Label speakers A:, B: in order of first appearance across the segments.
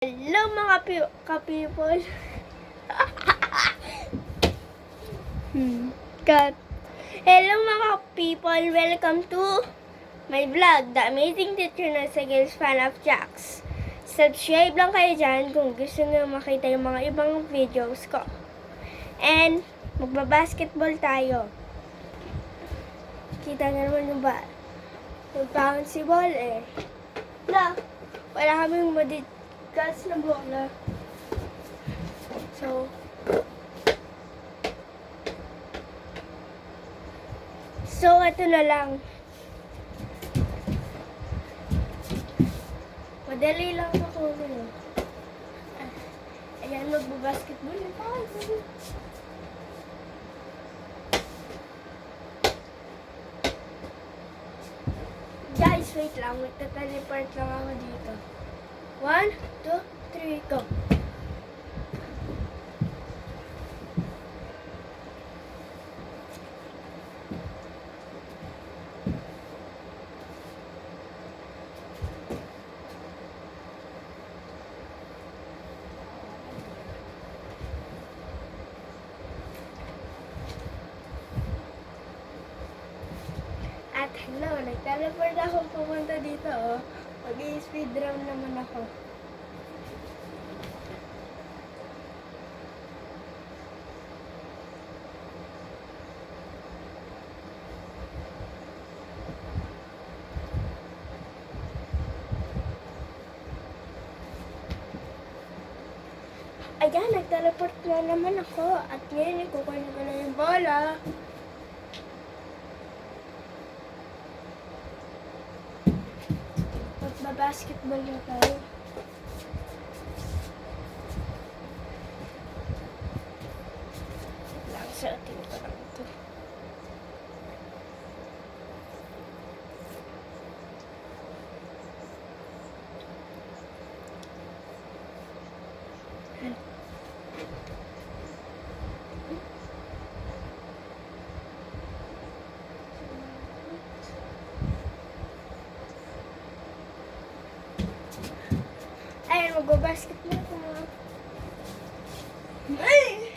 A: Hello mga ka-people. Cut. Hello mga people, welcome to my vlog, The Amazing Teacher na sa Girls Fan of Jax. Subscribe lang kayo dyan kung gusto nyo makita yung mga ibang videos ko. And magbabasketball tayo. Kita nga naman yung ba? Yung bouncy ball eh. Wala kaming madigas na bola. So, ito na lang. Madali lang ako. Ayan, magbabasketball na tayo. Guys, wait lang. Magta-teleport lang ako dito. 1, 2, 3, go. At hello, nag-teleport ako pumunta dito, oh. Mag-i-speed round naman ako. Ayan, nag-teleport na naman ako. At ngayon, ikukunin ko na yung bola. Magbabasketball na tayo. Lang sa atin ko lang ito. Ayan, magbabasketball na tayo. Ay!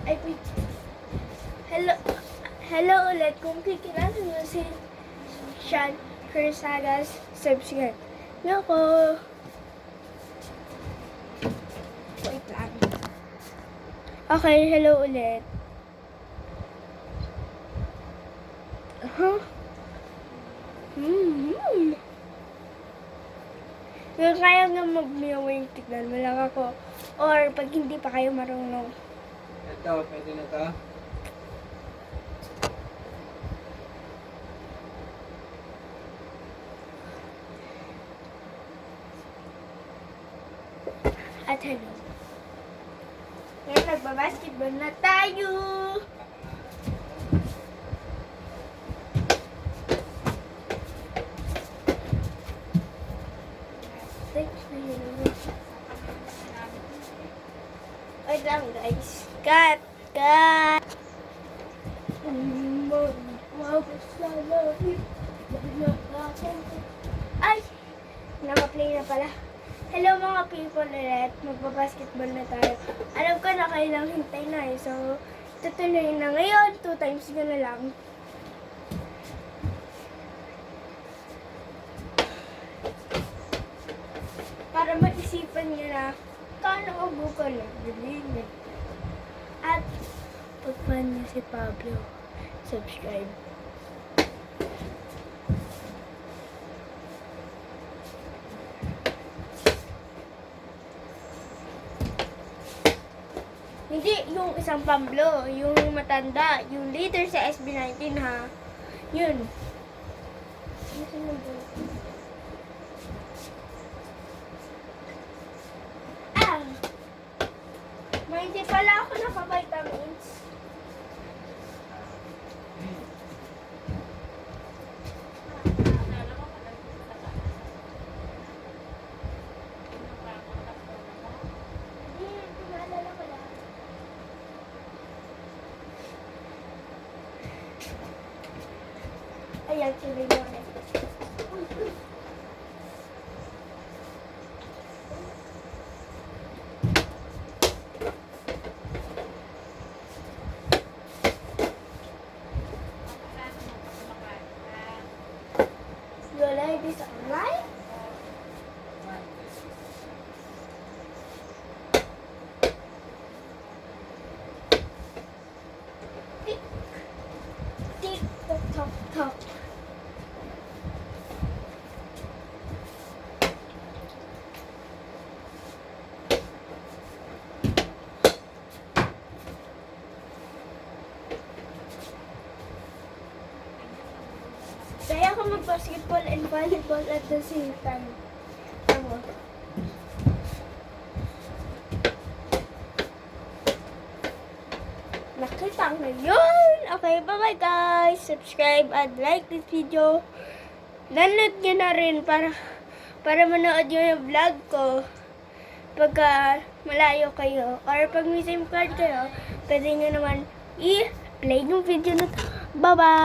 A: Ay, wait. Hello ulit. Kung kikilala nyo si Sean Cursagas, subscribe nyo ako. Wait lang. Okay, hello ulit. Kung kaya nga mag-mewing, tignan mo lang ako. Or pag hindi pa kayo marunong.
B: Ito, pwede na to.
A: At hello. Ngayon, nagbabasketball na tayo. Wait lang guys. Cut! Cut! Ay! Naka-play na pala. Hello mga people ulit. Magbabasketball na tayo. Alam ko na kayo lang hintay na eh. So, tutuloy na ngayon. 2 times ko na lang. Para maisipan niyo na kano ako ko nagbibigay. At pag fan niyo si Pablo, subscribe. Hindi yung isang Pablo, yung matanda, yung leader sa SB19 ha. Yun. May hindi pala ako naka-vitamins. yan si Leonel. Lola, is online? Tick, tick, tock, tock, tock. Kaya ako mag-basketball and volleyball at the same time. Ako. Nakita ko yun! Okay, bye-bye guys! Subscribe and like this video. Download nyo na rin para manood nyo yung vlog ko pagka malayo kayo. Or pag may SIM card kayo, pwede nyo naman i-play yung video na to. Bye-bye!